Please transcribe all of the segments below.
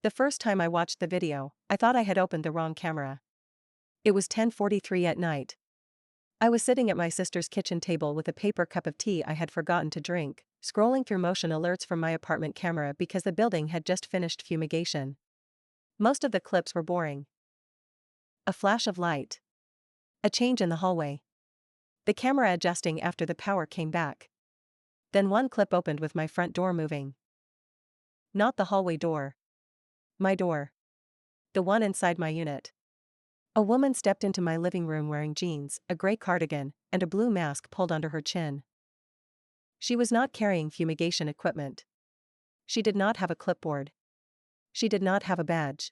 The first time I watched the video, I thought I had opened the wrong camera. It was 10:43 at night. I was sitting at my sister's kitchen table with a paper cup of tea I had forgotten to drink, scrolling through motion alerts from my apartment camera because the building had just finished fumigation. Most of the clips were boring. A flash of light. A change in the hallway. The camera adjusting after the power came back. Then one clip opened with my front door moving. Not the hallway door. My door. The one inside my unit. A woman stepped into my living room wearing jeans, a gray cardigan, and a blue mask pulled under her chin. She was not carrying fumigation equipment. She did not have a clipboard. She did not have a badge.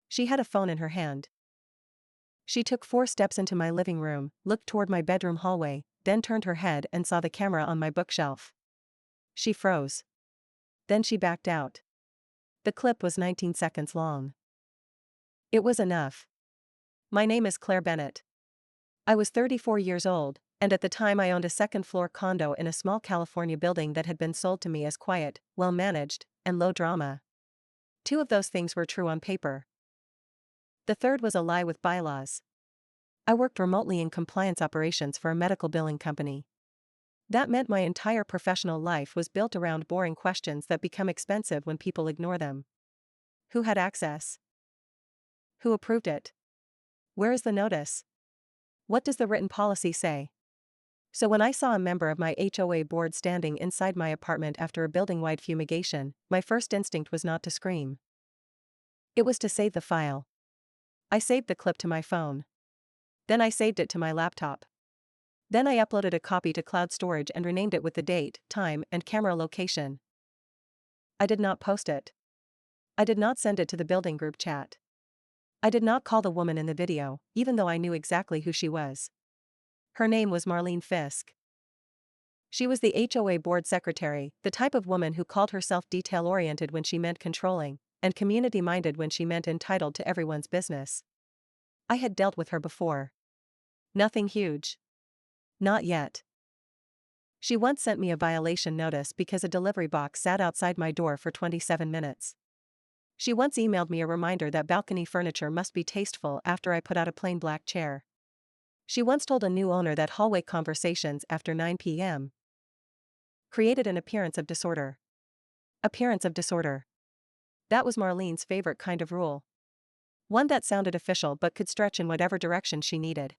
She had a phone in her hand. She took 4 steps into my living room, looked toward my bedroom hallway, then turned her head and saw the camera on my bookshelf. She froze. Then she backed out. The clip was 19 seconds long. It was enough. My name is Claire Bennett. I was 34 years old, and at the time I owned a second-floor condo in a small California building that had been sold to me as quiet, well-managed, and low drama. 2 of those things were true on paper. The third was a lie with bylaws. I worked remotely in compliance operations for a medical billing company. That meant my entire professional life was built around boring questions that become expensive when people ignore them. Who had access? Who approved it? Where is the notice? What does the written policy say? So when I saw a member of my HOA board standing inside my apartment after a building-wide fumigation, my first instinct was not to scream. It was to save the file. I saved the clip to my phone. Then I saved it to my laptop. Then I uploaded a copy to cloud storage and renamed it with the date, time, and camera location. I did not post it. I did not send it to the building group chat. I did not call the woman in the video, even though I knew exactly who she was. Her name was Marlene Fisk. She was the HOA board secretary, the type of woman who called herself detail-oriented when she meant controlling, and community-minded when she meant entitled to everyone's business. I had dealt with her before. Nothing huge. Not yet. She once sent me a violation notice because a delivery box sat outside my door for 27 minutes. She once emailed me a reminder that balcony furniture must be tasteful after I put out a plain black chair. She once told a new owner that hallway conversations after 9 p.m. created an appearance of disorder. Appearance of disorder. That was Marlene's favorite kind of rule. One that sounded official but could stretch in whatever direction she needed.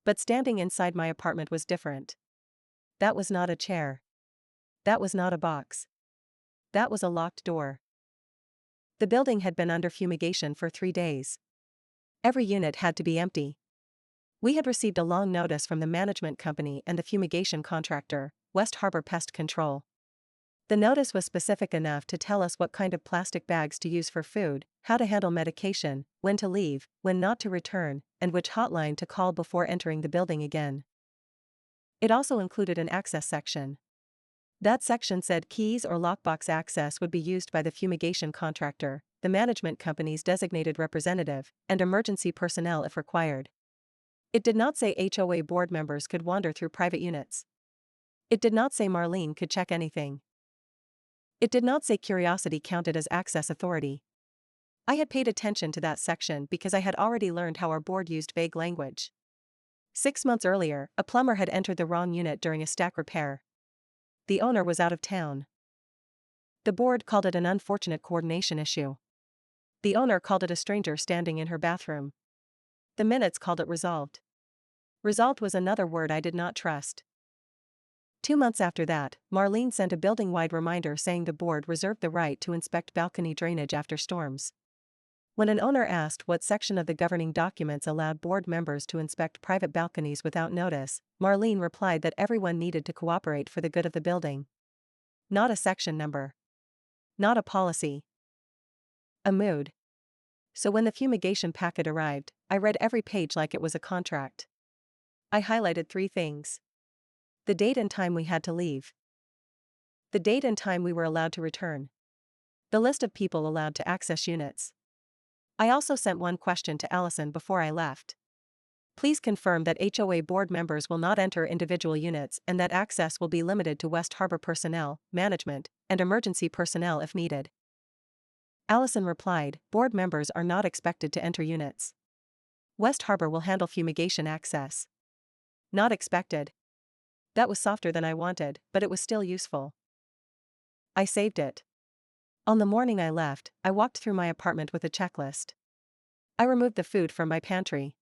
But standing inside my apartment was different. That was not a chair. That was not a box. That was a locked door. The building had been under fumigation for 3 days. Every unit had to be empty. We had received a long notice from the management company and the fumigation contractor, West Harbor Pest Control. The notice was specific enough to tell us what kind of plastic bags to use for food, how to handle medication, when to leave, when not to return, and which hotline to call before entering the building again. It also included an access section. That section said keys or lockbox access would be used by the fumigation contractor, the management company's designated representative, and emergency personnel if required. It did not say HOA board members could wander through private units. It did not say Marlene could check anything. It did not say curiosity counted as access authority. I had paid attention to that section because I had already learned how our board used vague language. 6 months earlier, a plumber had entered the wrong unit during a stack repair. The owner was out of town. The board called it an unfortunate coordination issue. The owner called it a stranger standing in her bathroom. The minutes called it resolved. Resolved was another word I did not trust. 2 months after that, Marlene sent a building-wide reminder saying the board reserved the right to inspect balcony drainage after storms. When an owner asked what section of the governing documents allowed board members to inspect private balconies without notice, Marlene replied that everyone needed to cooperate for the good of the building. Not a section number. Not a policy. A mood. So when the fumigation packet arrived, I read every page like it was a contract. I highlighted 3 things. The date and time we had to leave. The date and time we were allowed to return. The list of people allowed to access units. I also sent one question to Allison before I left. Please confirm that HOA board members will not enter individual units and that access will be limited to West Harbor personnel, management, and emergency personnel if needed. Allison replied, "Board members are not expected to enter units. West Harbor will handle fumigation access." Not expected. That was softer than I wanted, but it was still useful. I saved it. On the morning I left, I walked through my apartment with a checklist. I removed the food from my pantry.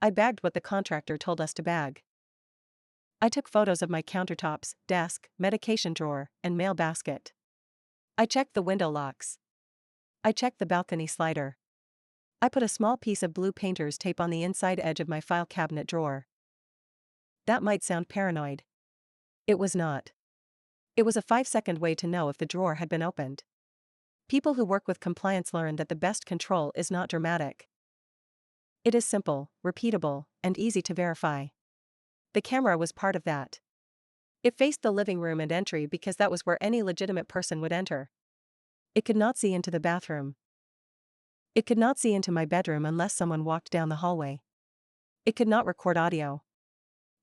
I bagged what the contractor told us to bag. I took photos of my countertops, desk, medication drawer, and mail basket. I checked the window locks. I checked the balcony slider. I put a small piece of blue painter's tape on the inside edge of my file cabinet drawer. That might sound paranoid. It was not. It was a 5-second way to know if the drawer had been opened. People who work with compliance learn that the best control is not dramatic. It is simple, repeatable, and easy to verify. The camera was part of that. It faced the living room and entry because that was where any legitimate person would enter. It could not see into the bathroom. It could not see into my bedroom unless someone walked down the hallway. It could not record audio.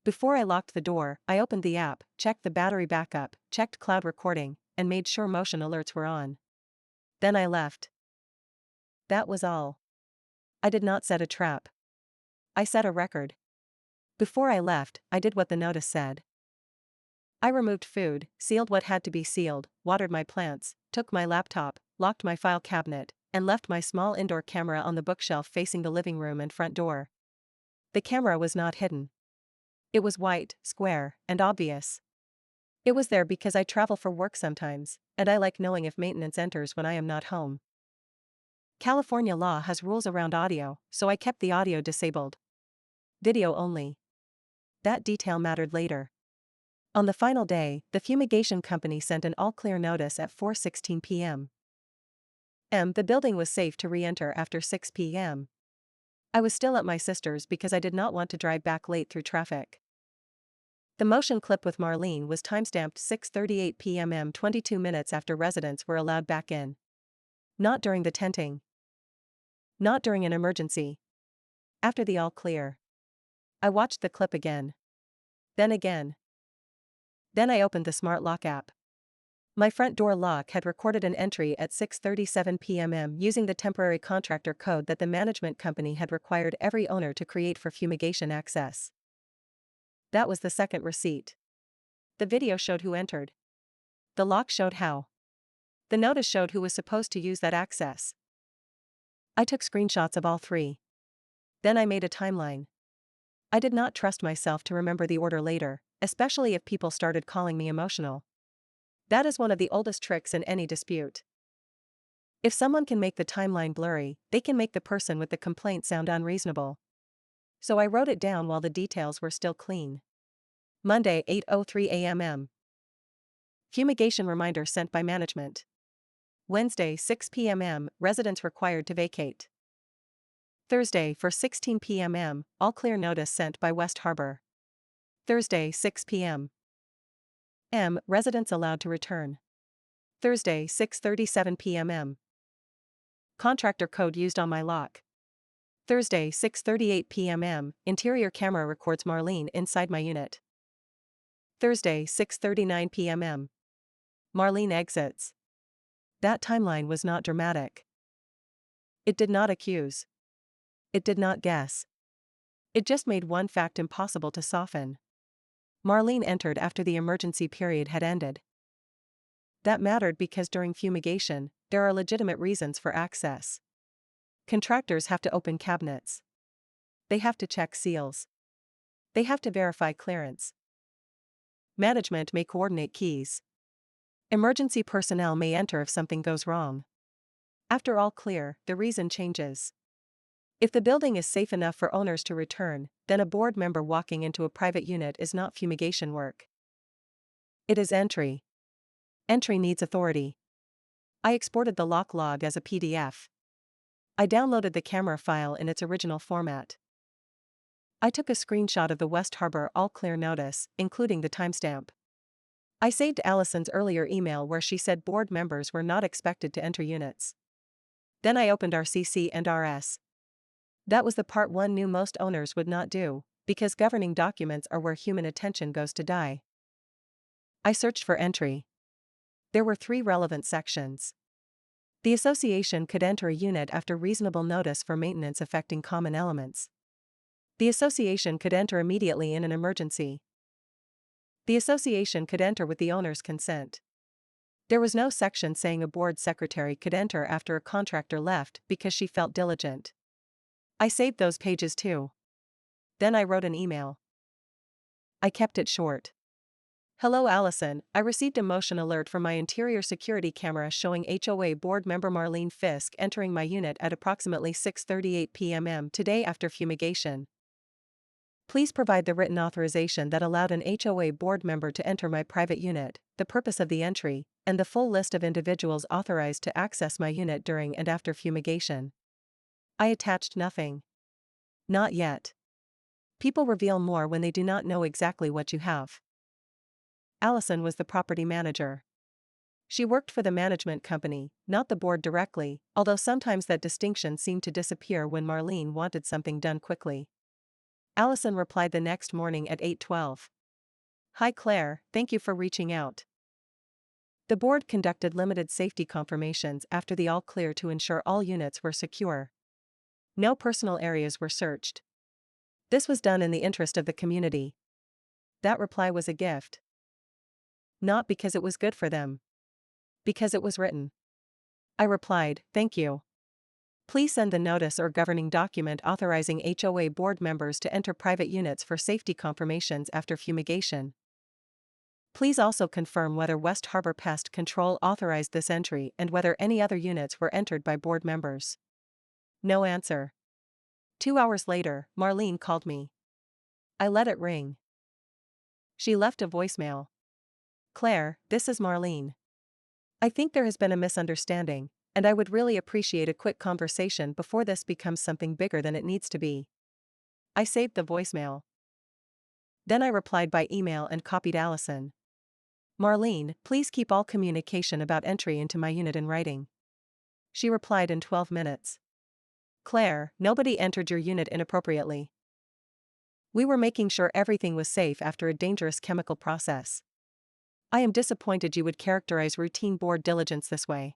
Before I locked the door, I opened the app, checked the battery backup, checked cloud recording, and made sure motion alerts were on. Then I left. That was all. I did not set a trap. I set a record. Before I left, I did what the notice said. I removed food, sealed what had to be sealed, watered my plants, took my laptop, locked my file cabinet, and left my small indoor camera on the bookshelf facing the living room and front door. The camera was not hidden. It was white, square, and obvious. It was there because I travel for work sometimes, and I like knowing if maintenance enters when I am not home. California law has rules around audio, so I kept the audio disabled. Video only. That detail mattered later. On the final day, the fumigation company sent an all-clear notice at 4:16 p.m. The building was safe to re-enter after 6 p.m. I was still at my sister's because I did not want to drive back late through traffic. The motion clip with Marlene was timestamped 6:38 p.m. 22 minutes after residents were allowed back in. Not during the tenting. Not during an emergency. After the all-clear. I watched the clip again. Then again. Then I opened the smart lock app. My front door lock had recorded an entry at 6:37 p.m. using the temporary contractor code that the management company had required every owner to create for fumigation access. That was the second receipt. The video showed who entered. The lock showed how. The notice showed who was supposed to use that access. I took screenshots of all three. Then I made a timeline. I did not trust myself to remember the order later, especially if people started calling me emotional. That is one of the oldest tricks in any dispute. If someone can make the timeline blurry, they can make the person with the complaint sound unreasonable. So I wrote it down while the details were still clean. Monday, 8:03 a.m. Fumigation reminder sent by management. Wednesday, 6 p.m. Residents required to vacate. Thursday, 4:16 p.m. All clear notice sent by West Harbor. Thursday, 6 p.m. Residents allowed to return. Thursday, 6:37 p.m. Contractor code used on my lock. Thursday, 6:38 p.m. Interior camera records Marlene inside my unit. Thursday, 6:39 p.m. Marlene exits. That timeline was not dramatic. It did not accuse. It did not guess. It just made one fact impossible to soften. Marlene entered after the emergency period had ended. That mattered because during fumigation, there are legitimate reasons for access. Contractors have to open cabinets. They have to check seals. They have to verify clearance. Management may coordinate keys. Emergency personnel may enter if something goes wrong. After all clear, the reason changes. If the building is safe enough for owners to return, then a board member walking into a private unit is not fumigation work. It is entry. Entry needs authority. I exported the lock log as a PDF. I downloaded the camera file in its original format. I took a screenshot of the West Harbor all-clear notice, including the timestamp. I saved Allison's earlier email where she said board members were not expected to enter units. Then I opened RCC and RS. That was the part one knew most owners would not do, because governing documents are where human attention goes to die. I searched for entry. There were 3 relevant sections. The association could enter a unit after reasonable notice for maintenance affecting common elements. The association could enter immediately in an emergency. The association could enter with the owner's consent. There was no section saying a board secretary could enter after a contractor left because she felt diligent. I saved those pages too. Then I wrote an email. I kept it short. Hello Allison, I received a motion alert from my interior security camera showing HOA board member Marlene Fisk entering my unit at approximately 6:38 p.m. today after fumigation. Please provide the written authorization that allowed an HOA board member to enter my private unit, the purpose of the entry, and the full list of individuals authorized to access my unit during and after fumigation. I attached nothing. Not yet. People reveal more when they do not know exactly what you have. Allison was the property manager. She worked for the management company, not the board directly, although sometimes that distinction seemed to disappear when Marlene wanted something done quickly. Allison replied the next morning at 8:12. Hi Claire, thank you for reaching out. The board conducted limited safety confirmations after the all clear to ensure all units were secure. No personal areas were searched. This was done in the interest of the community. That reply was a gift. Not because it was good for them. Because it was written. I replied, thank you. Please send the notice or governing document authorizing HOA board members to enter private units for safety confirmations after fumigation. Please also confirm whether West Harbor Pest Control authorized this entry and whether any other units were entered by board members. No answer. 2 hours later, Marlene called me. I let it ring. She left a voicemail. Claire, this is Marlene. I think there has been a misunderstanding, and I would really appreciate a quick conversation before this becomes something bigger than it needs to be. I saved the voicemail. Then I replied by email and copied Allison. Marlene, please keep all communication about entry into my unit in writing. She replied in 12 minutes. Claire, nobody entered your unit inappropriately. We were making sure everything was safe after a dangerous chemical process. I am disappointed you would characterize routine board diligence this way.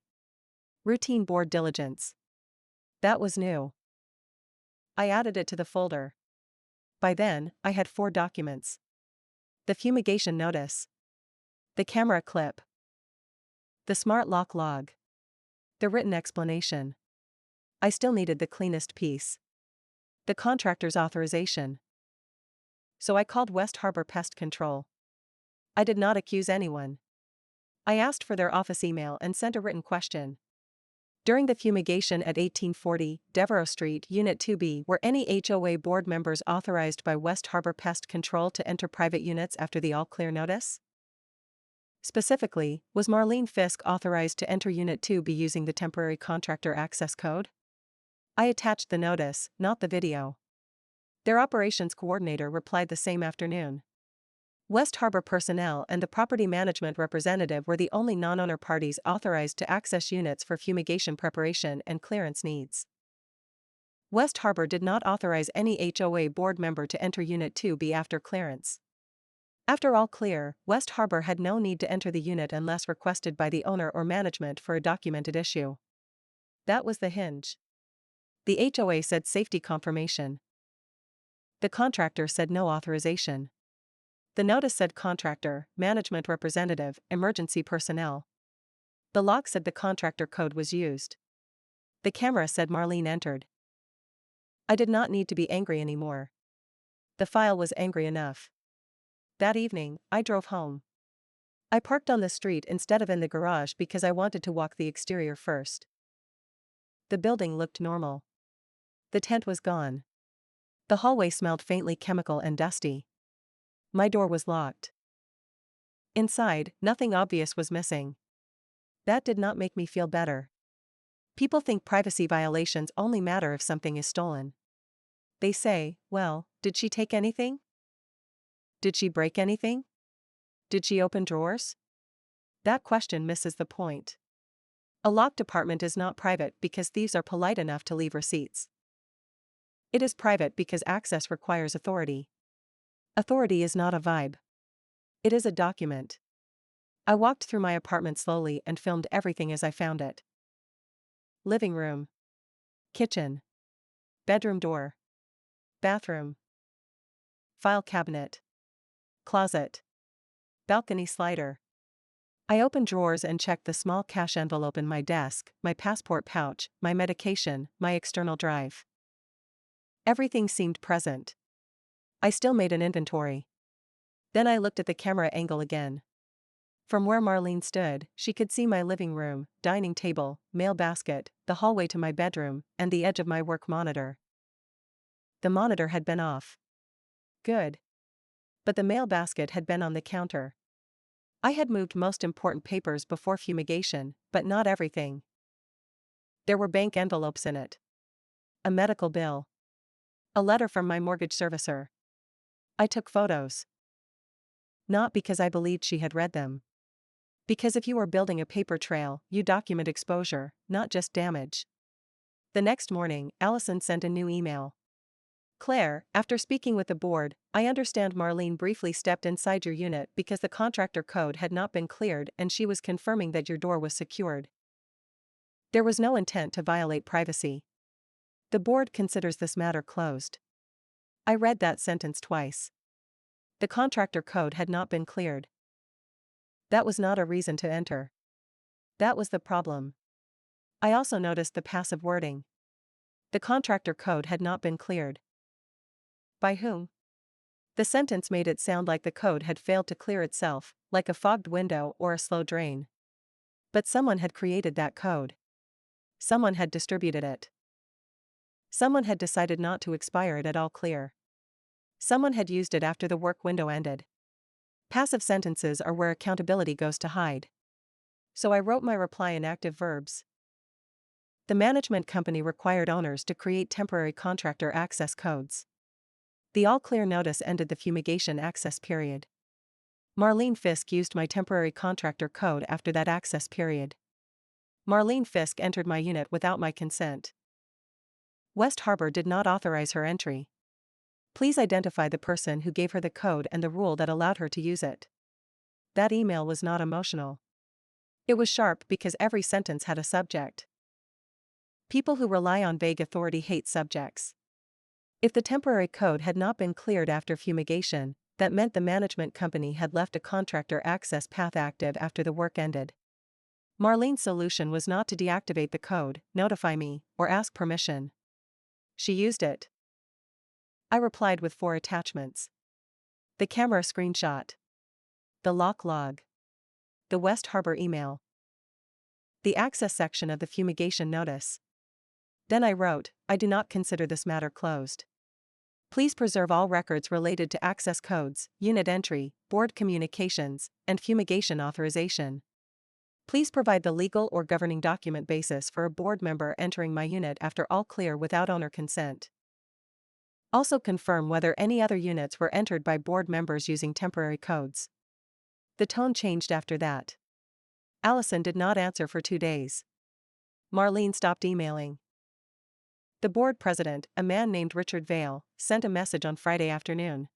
Routine board diligence. That was new. I added it to the folder. By then, I had 4 documents. The fumigation notice. The camera clip. The smart lock log. The written explanation. I still needed the cleanest piece. The contractor's authorization. So I called West Harbor Pest Control. I did not accuse anyone. I asked for their office email and sent a written question. During the fumigation at 1840 Devereux Street, Unit 2B, were any HOA board members authorized by West Harbor Pest Control to enter private units after the all-clear notice? Specifically, was Marlene Fisk authorized to enter Unit 2B using the temporary contractor access code? I attached the notice, not the video. Their operations coordinator replied the same afternoon. West Harbor personnel and the property management representative were the only non-owner parties authorized to access units for fumigation preparation and clearance needs. West Harbor did not authorize any HOA board member to enter Unit 2B after clearance. After all clear, West Harbor had no need to enter the unit unless requested by the owner or management for a documented issue. That was the hinge. The HOA said safety confirmation. The contractor said no authorization. The notice said contractor, management representative, emergency personnel. The log said the contractor code was used. The camera said Marlene entered. I did not need to be angry anymore. The file was angry enough. That evening, I drove home. I parked on the street instead of in the garage because I wanted to walk the exterior first. The building looked normal. The tent was gone. The hallway smelled faintly chemical and dusty. My door was locked. Inside, nothing obvious was missing. That did not make me feel better. People think privacy violations only matter if something is stolen. They say, well, did she take anything? Did she break anything? Did she open drawers? That question misses the point. A locked apartment is not private because thieves are polite enough to leave receipts. It is private because access requires authority. Authority is not a vibe. It is a document. I walked through my apartment slowly and filmed everything as I found it. living room, kitchen, bedroom door, bathroom, file cabinet, closet, balcony slider. I opened drawers and checked the small cash envelope in my desk, my passport pouch, my medication, my external drive. Everything seemed present. I still made an inventory. Then I looked at the camera angle again. From where Marlene stood, she could see my living room, dining table, mail basket, the hallway to my bedroom, and the edge of my work monitor. The monitor had been off. Good. But the mail basket had been on the counter. I had moved most important papers before fumigation, but not everything. There were bank envelopes in it. A medical bill. A letter from my mortgage servicer. I took photos. Not because I believed she had read them. Because if you were building a paper trail, you document exposure, not just damage. The next morning, Allison sent a new email. Claire, after speaking with the board, I understand Marlene briefly stepped inside your unit because the contractor code had not been cleared and she was confirming that your door was secured. There was no intent to violate privacy. The board considers this matter closed. I read that sentence twice. The contractor code had not been cleared. That was not a reason to enter. That was the problem. I also noticed the passive wording. The contractor code had not been cleared. By whom? The sentence made it sound like the code had failed to clear itself, like a fogged window or a slow drain. But someone had created that code. Someone had distributed it. Someone had decided not to expire it at all clear. Someone had used it after the work window ended. Passive sentences are where accountability goes to hide. So I wrote my reply in active verbs. The management company required owners to create temporary contractor access codes. The all-clear notice ended the fumigation access period. Marlene Fisk used my temporary contractor code after that access period. Marlene Fisk entered my unit without my consent. West Harbor did not authorize her entry. Please identify the person who gave her the code and the rule that allowed her to use it. That email was not emotional. It was sharp because every sentence had a subject. People who rely on vague authority hate subjects. If the temporary code had not been cleared after fumigation, that meant the management company had left a contractor access path active after the work ended. Marlene's solution was not to deactivate the code, notify me, or ask permission. She used it. I replied with 4 attachments. The camera screenshot. The lock log. The West Harbor email. The access section of the fumigation notice. Then I wrote, I do not consider this matter closed. Please preserve all records related to access codes, unit entry, board communications, and fumigation authorization. Please provide the legal or governing document basis for a board member entering my unit after all clear without owner consent. Also confirm whether any other units were entered by board members using temporary codes. The tone changed after that. Allison did not answer for 2 days. Marlene stopped emailing. The board president, a man named Richard Vale, sent a message on Friday afternoon.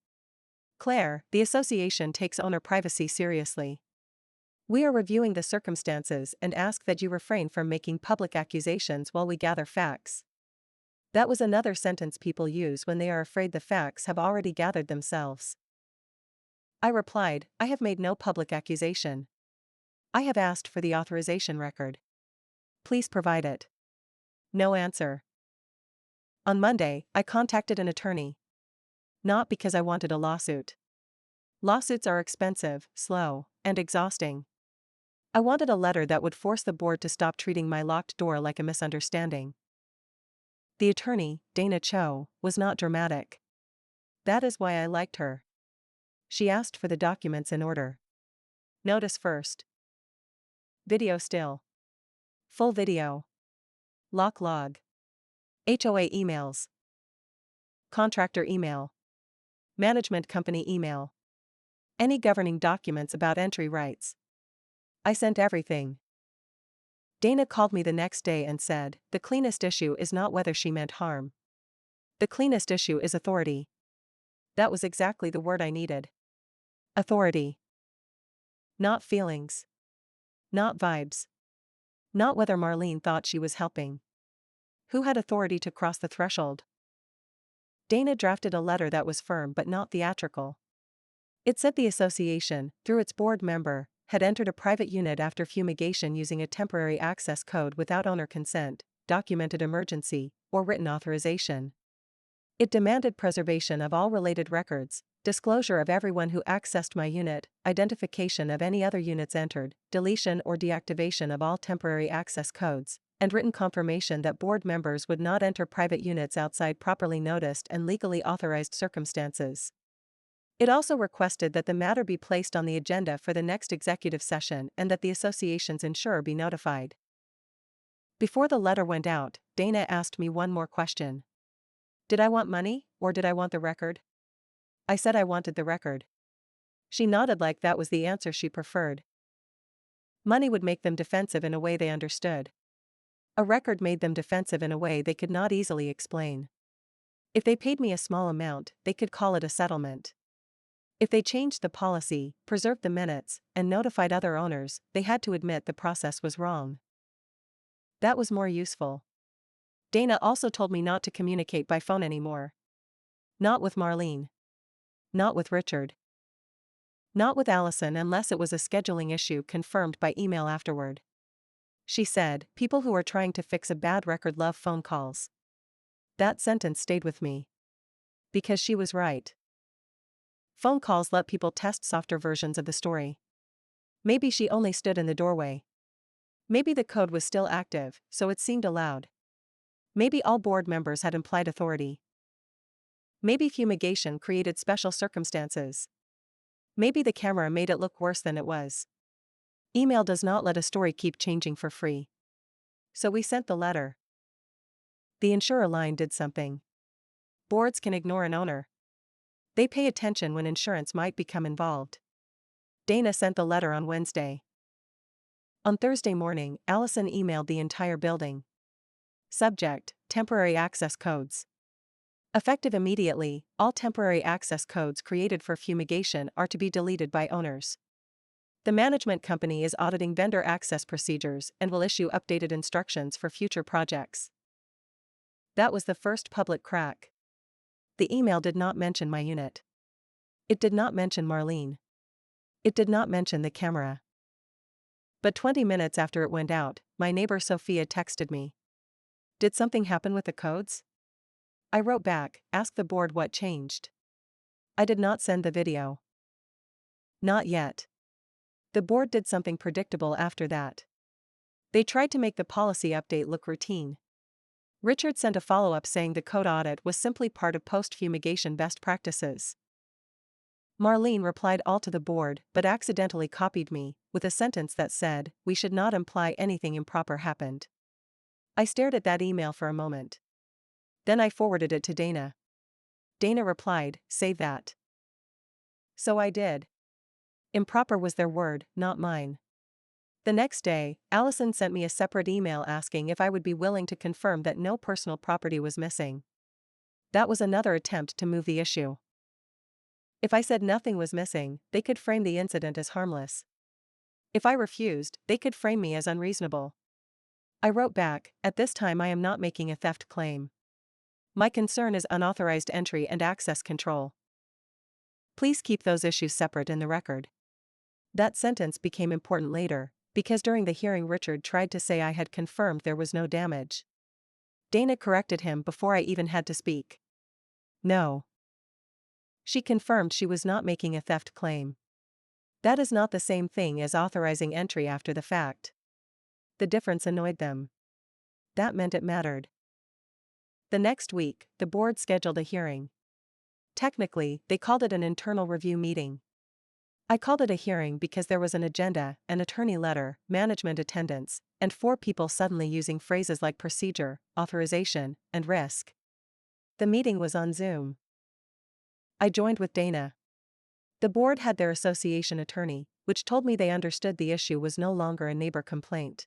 Claire, the association takes owner privacy seriously. We are reviewing the circumstances and ask that you refrain from making public accusations while we gather facts. That was another sentence people use when they are afraid the facts have already gathered themselves. I replied, I have made no public accusation. I have asked for the authorization record. Please provide it. No answer. On Monday, I contacted an attorney. Not because I wanted a lawsuit. Lawsuits are expensive, slow, and exhausting. I wanted a letter that would force the board to stop treating my locked door like a misunderstanding. The attorney, Dana Cho, was not dramatic. That is why I liked her. She asked for the documents in order. Notice first. Video still. Full video. Lock log. HOA emails. Contractor email. Management company email. Any governing documents about entry rights. I sent everything. Dana called me the next day and said, the cleanest issue is not whether she meant harm. The cleanest issue is authority. That was exactly the word I needed. Authority. Not feelings. Not vibes. Not whether Marlene thought she was helping. Who had authority to cross the threshold? Dana drafted a letter that was firm but not theatrical. It said the association, through its board member, had entered a private unit after fumigation using a temporary access code without owner consent, documented emergency, or written authorization. It demanded preservation of all related records, disclosure of everyone who accessed my unit, identification of any other units entered, deletion or deactivation of all temporary access codes, and written confirmation that board members would not enter private units outside properly noticed and legally authorized circumstances. It also requested that the matter be placed on the agenda for the next executive session and that the association's insurer be notified. Before the letter went out, Dana asked me one more question. Did I want money, or did I want the record? I said I wanted the record. She nodded like that was the answer she preferred. Money would make them defensive in a way they understood. A record made them defensive in a way they could not easily explain. If they paid me a small amount, they could call it a settlement. If they changed the policy, preserved the minutes, and notified other owners, they had to admit the process was wrong. That was more useful. Dana also told me not to communicate by phone anymore. Not with Marlene. Not with Richard. Not with Allison unless it was a scheduling issue confirmed by email afterward. She said, people who are trying to fix a bad record love phone calls. That sentence stayed with me. Because she was right. Phone calls let people test softer versions of the story. Maybe she only stood in the doorway. Maybe the code was still active, so it seemed allowed. Maybe all board members had implied authority. Maybe fumigation created special circumstances. Maybe the camera made it look worse than it was. Email does not let a story keep changing for free. So we sent the letter. The insurer line did something. Boards can ignore an owner. They pay attention when insurance might become involved. Dana sent the letter on Wednesday. On Thursday morning, Allison emailed the entire building. Subject: temporary access codes. Effective immediately, all temporary access codes created for fumigation are to be deleted by owners. The management company is auditing vendor access procedures and will issue updated instructions for future projects. That was the first public crack. The email did not mention my unit. It did not mention Marlene. It did not mention the camera. But 20 minutes after it went out, my neighbor Sophia texted me. Did something happen with the codes? I wrote back, asked the board what changed. I did not send the video. Not yet. The board did something predictable after that. They tried to make the policy update look routine. Richard sent a follow-up saying the code audit was simply part of post-fumigation best practices. Marlene replied all to the board but accidentally copied me, with a sentence that said, "We should not imply anything improper happened." I stared at that email for a moment. Then I forwarded it to Dana. Dana replied, "Save that." So I did. Improper was their word, not mine. The next day, Allison sent me a separate email asking if I would be willing to confirm that no personal property was missing. That was another attempt to move the issue. If I said nothing was missing, they could frame the incident as harmless. If I refused, they could frame me as unreasonable. I wrote back, "At this time I am not making a theft claim. My concern is unauthorized entry and access control. Please keep those issues separate in the record." That sentence became important later, because during the hearing Richard tried to say I had confirmed there was no damage. Dana corrected him before I even had to speak. No. She confirmed she was not making a theft claim. That is not the same thing as authorizing entry after the fact. The difference annoyed them. That meant it mattered. The next week, the board scheduled a hearing. Technically, they called it an internal review meeting. I called it a hearing because there was an agenda, an attorney letter, management attendance, and 4 people suddenly using phrases like procedure, authorization, and risk. The meeting was on Zoom. I joined with Dana. The board had their association attorney, which told me they understood the issue was no longer a neighbor complaint.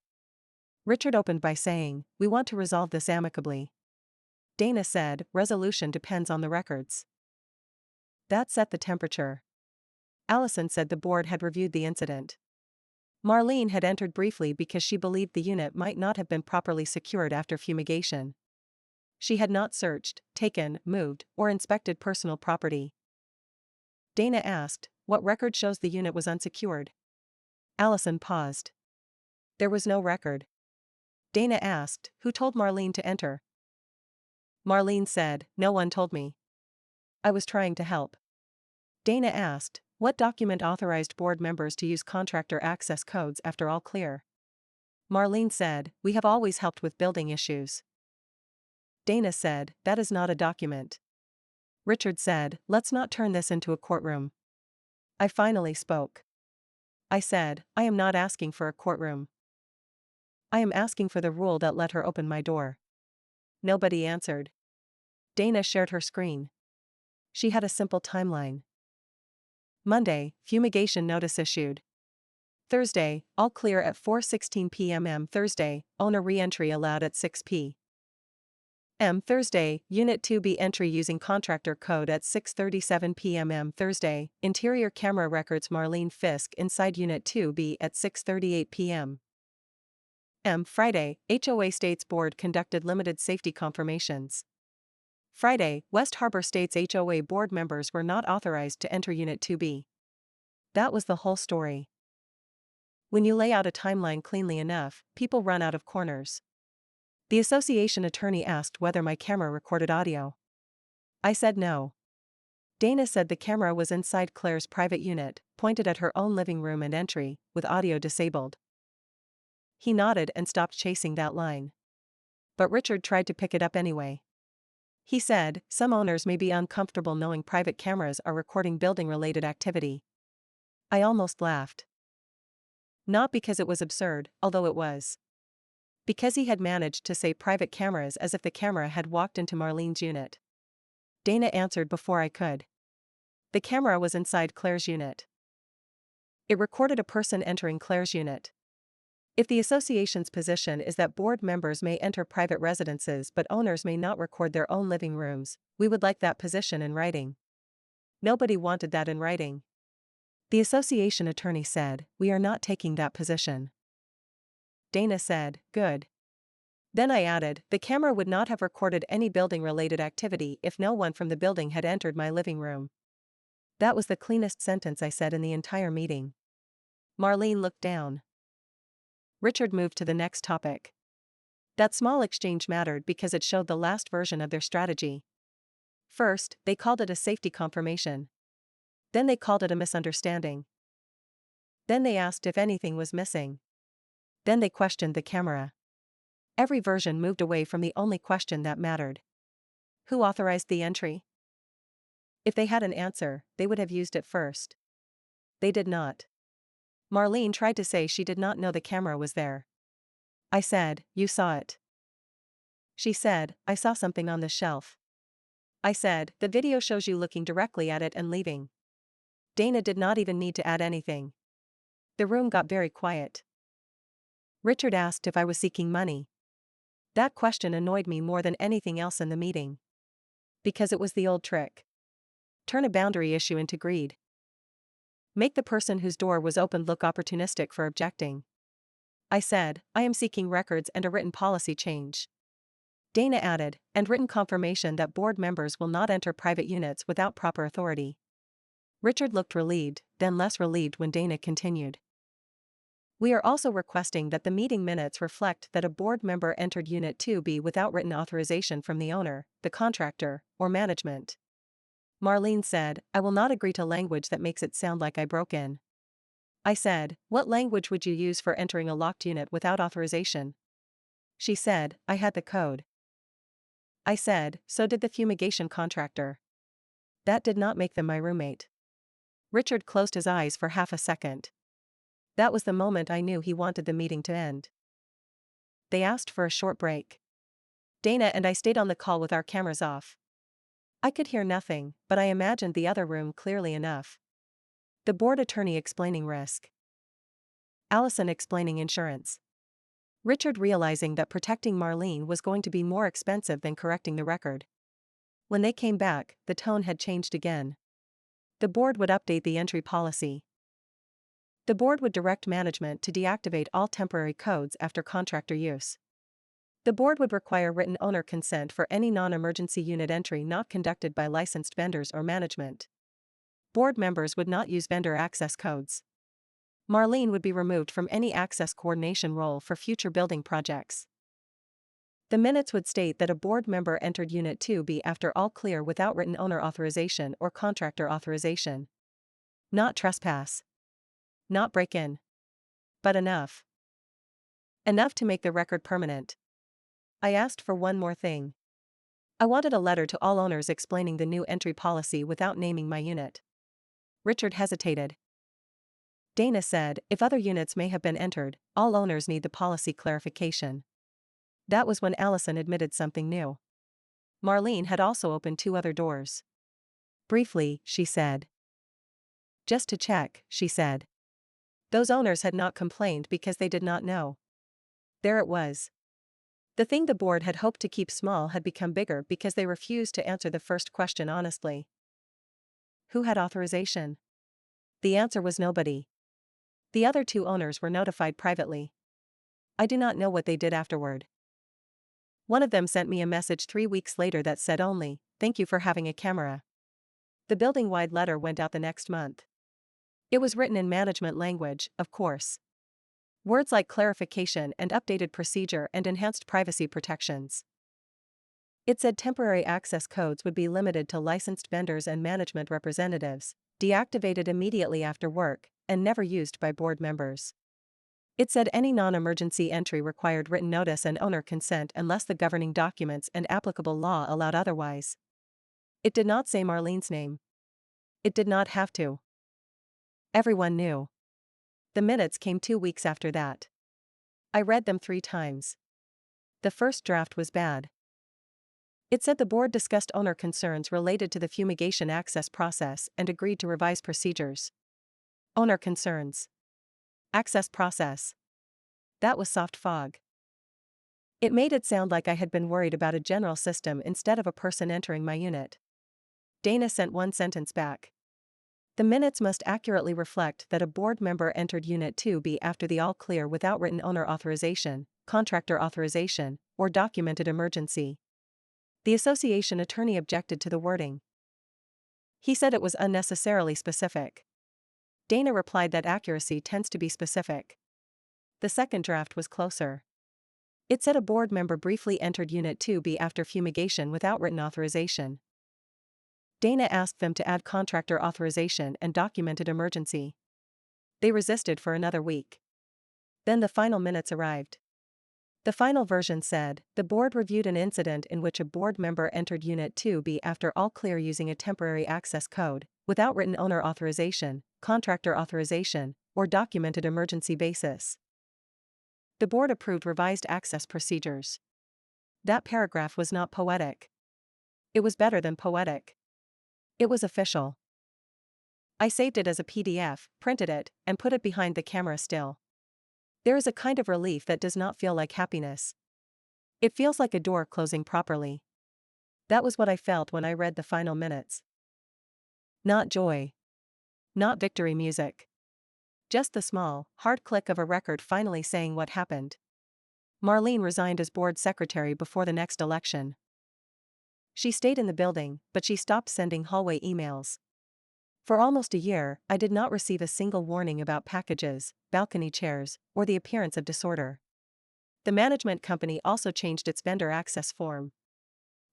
Richard opened by saying, "We want to resolve this amicably." Dana said, "Resolution depends on the records." That set the temperature. Allison said the board had reviewed the incident. Marlene had entered briefly because she believed the unit might not have been properly secured after fumigation. She had not searched, taken, moved, or inspected personal property. Dana asked, "What record shows the unit was unsecured?" Allison paused. There was no record. Dana asked, "Who told Marlene to enter?" Marlene said, "No one told me. I was trying to help." Dana asked, "What document authorized board members to use contractor access codes after all clear?" Marlene said, "We have always helped with building issues." Dana said, "That is not a document." Richard said, "Let's not turn this into a courtroom." I finally spoke. I said, "I am not asking for a courtroom. I am asking for the rule that let her open my door." Nobody answered. Dana shared her screen. She had a simple timeline. Monday, fumigation notice issued. Thursday, all clear at 4:16 p.m. Thursday, owner re-entry allowed at 6 p.m. Thursday, Unit 2B entry using contractor code at 6:37 p.m. Thursday, interior camera records Marlene Fisk inside Unit 2B at 6:38 p.m. Friday, HOA States Board conducted limited safety confirmations. Friday, West Harbor States HOA board members were not authorized to enter Unit 2B. That was the whole story. When you lay out a timeline cleanly enough, people run out of corners. The association attorney asked whether my camera recorded audio. I said no. Dana said the camera was inside Claire's private unit, pointed at her own living room and entry, with audio disabled. He nodded and stopped chasing that line. But Richard tried to pick it up anyway. He said, "Some owners may be uncomfortable knowing private cameras are recording building-related activity." I almost laughed. Not because it was absurd, although it was. Because he had managed to say private cameras as if the camera had walked into Marlene's unit. Dana answered before I could. The camera was inside Claire's unit. It recorded a person entering Claire's unit. If the association's position is that board members may enter private residences but owners may not record their own living rooms, we would like that position in writing. Nobody wanted that in writing. The association attorney said, "We are not taking that position." Dana said, "Good." Then I added, "The camera would not have recorded any building-related activity if no one from the building had entered my living room." That was the cleanest sentence I said in the entire meeting. Marlene looked down. Richard moved to the next topic. That small exchange mattered because it showed the last version of their strategy. First, they called it a safety confirmation. Then they called it a misunderstanding. Then they asked if anything was missing. Then they questioned the camera. Every version moved away from the only question that mattered. Who authorized the entry? If they had an answer, they would have used it first. They did not. Marlene tried to say she did not know the camera was there. I said, "You saw it." She said, "I saw something on the shelf." I said, "The video shows you looking directly at it and leaving." Dana did not even need to add anything. The room got very quiet. Richard asked if I was seeking money. That question annoyed me more than anything else in the meeting. Because it was the old trick. Turn a boundary issue into greed. Make the person whose door was opened look opportunistic for objecting. I said, "I am seeking records and a written policy change." Dana added, "And written confirmation that board members will not enter private units without proper authority." Richard looked relieved, then less relieved when Dana continued. "We are also requesting that the meeting minutes reflect that a board member entered Unit 2B without written authorization from the owner, the contractor, or management." Marlene said, "I will not agree to language that makes it sound like I broke in." I said, "What language would you use for entering a locked unit without authorization?" She said, "I had the code." I said, "So did the fumigation contractor." That did not make them my roommate. Richard closed his eyes for half a second. That was the moment I knew he wanted the meeting to end. They asked for a short break. Dana and I stayed on the call with our cameras off. I could hear nothing, but I imagined the other room clearly enough. The board attorney explaining risk. Allison explaining insurance. Richard realizing that protecting Marlene was going to be more expensive than correcting the record. When they came back, the tone had changed again. The board would update the entry policy. The board would direct management to deactivate all temporary codes after contractor use. The board would require written owner consent for any non-emergency unit entry not conducted by licensed vendors or management. Board members would not use vendor access codes. Marlene would be removed from any access coordination role for future building projects. The minutes would state that a board member entered Unit 2B after all clear without written owner authorization or contractor authorization. Not trespass. Not break-in. But enough. Enough to make the record permanent. I asked for one more thing. I wanted a letter to all owners explaining the new entry policy without naming my unit. Richard hesitated. Dana said, if other units may have been entered, all owners need the policy clarification. That was when Allison admitted something new. Marlene had also opened 2 other doors. Briefly, she said. Just to check, she said. Those owners had not complained because they did not know. There it was. The thing the board had hoped to keep small had become bigger because they refused to answer the first question honestly. Who had authorization? The answer was nobody. The other 2 owners were notified privately. I do not know what they did afterward. One of them sent me a message 3 weeks later that said only, "Thank you for having a camera." The building-wide letter went out the next month. It was written in management language, of course. Words like clarification and updated procedure and enhanced privacy protections. It said temporary access codes would be limited to licensed vendors and management representatives, deactivated immediately after work, and never used by board members. It said any non-emergency entry required written notice and owner consent unless the governing documents and applicable law allowed otherwise. It did not say Marlene's name. It did not have to. Everyone knew. The minutes came 2 weeks after that. I read them 3 times. The first draft was bad. It said the board discussed owner concerns related to the fumigation access process and agreed to revise procedures. Owner concerns. Access process. That was soft fog. It made it sound like I had been worried about a general system instead of a person entering my unit. Dana sent one sentence back. The minutes must accurately reflect that a board member entered Unit 2B after the all clear without written owner authorization, contractor authorization, or documented emergency. The association attorney objected to the wording. He said it was unnecessarily specific. Dana replied that accuracy tends to be specific. The second draft was closer. It said a board member briefly entered Unit 2B after fumigation without written authorization. Dana asked them to add contractor authorization and documented emergency. They resisted for another week. Then the final minutes arrived. The final version said, the board reviewed an incident in which a board member entered Unit 2B after all clear using a temporary access code, without written owner authorization, contractor authorization, or documented emergency basis. The board approved revised access procedures. That paragraph was not poetic. It was better than poetic. It was official. I saved it as a PDF, printed it, and put it behind the camera still. There is a kind of relief that does not feel like happiness. It feels like a door closing properly. That was what I felt when I read the final minutes. Not joy. Not victory music. Just the small, hard click of a record finally saying what happened. Marlene resigned as board secretary before the next election. She stayed in the building, but she stopped sending hallway emails. For almost a year, I did not receive a single warning about packages, balcony chairs, or the appearance of disorder. The management company also changed its vendor access form.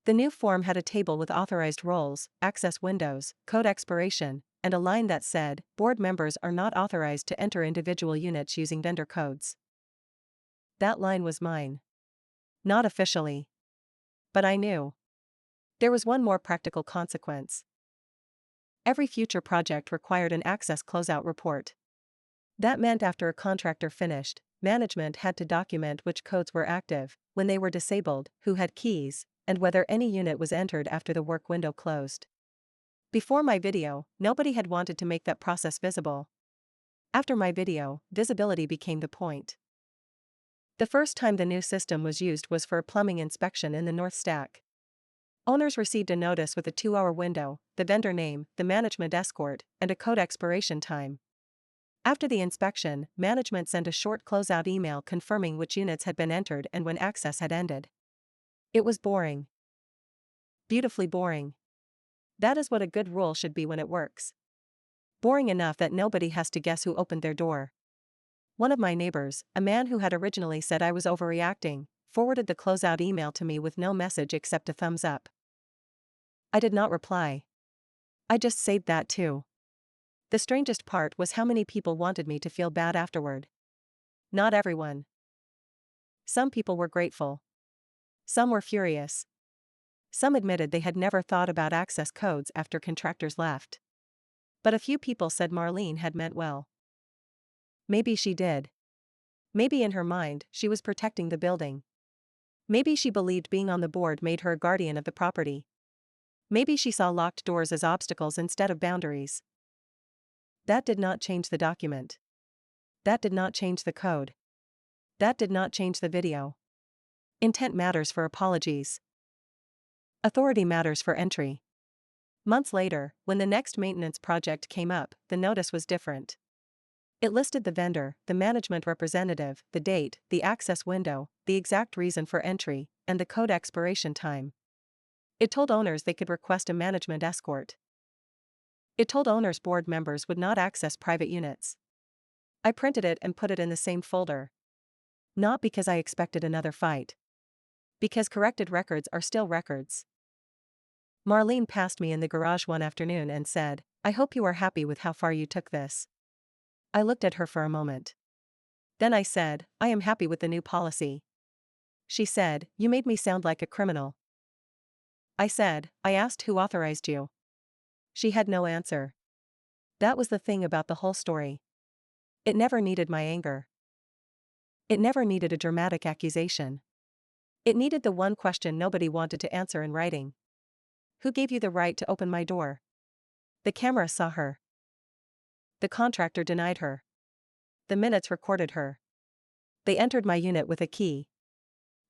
The new form had a table with authorized roles, access windows, code expiration, and a line that said, board members are not authorized to enter individual units using vendor codes. That line was mine. Not officially. But I knew. There was one more practical consequence. Every future project required an access closeout report. That meant after a contractor finished, management had to document which codes were active, when they were disabled, who had keys, and whether any unit was entered after the work window closed. Before my video, nobody had wanted to make that process visible. After my video, visibility became the point. The first time the new system was used was for a plumbing inspection in the North Stack. Owners received a notice with a 2-hour window, the vendor name, the management escort, and a code expiration time. After the inspection, management sent a short closeout email confirming which units had been entered and when access had ended. It was boring. Beautifully boring. That is what a good rule should be when it works. Boring enough that nobody has to guess who opened their door. One of my neighbors, a man who had originally said I was overreacting, forwarded the closeout email to me with no message except a thumbs up. I did not reply. I just saved that too. The strangest part was how many people wanted me to feel bad afterward. Not everyone. Some people were grateful. Some were furious. Some admitted they had never thought about access codes after contractors left. But a few people said Marlene had meant well. Maybe she did. Maybe in her mind, she was protecting the building. Maybe she believed being on the board made her a guardian of the property. Maybe she saw locked doors as obstacles instead of boundaries. That did not change the document. That did not change the code. That did not change the video. Intent matters for apologies. Authority matters for entry. Months later, when the next maintenance project came up, the notice was different. It listed the vendor, the management representative, the date, the access window, the exact reason for entry, and the code expiration time. It told owners they could request a management escort. It told owners board members would not access private units. I printed it and put it in the same folder. Not because I expected another fight. Because corrected records are still records. Marlene passed me in the garage one afternoon and said, "I hope you are happy with how far you took this." I looked at her for a moment. Then I said, "I am happy with the new policy." She said, "You made me sound like a criminal." I said, "I asked who authorized you." She had no answer. That was the thing about the whole story. It never needed my anger. It never needed a dramatic accusation. It needed the one question nobody wanted to answer in writing. Who gave you the right to open my door? The camera saw her. The contractor denied her. The minutes recorded her. They entered my unit with a key.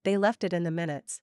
They left it in the minutes.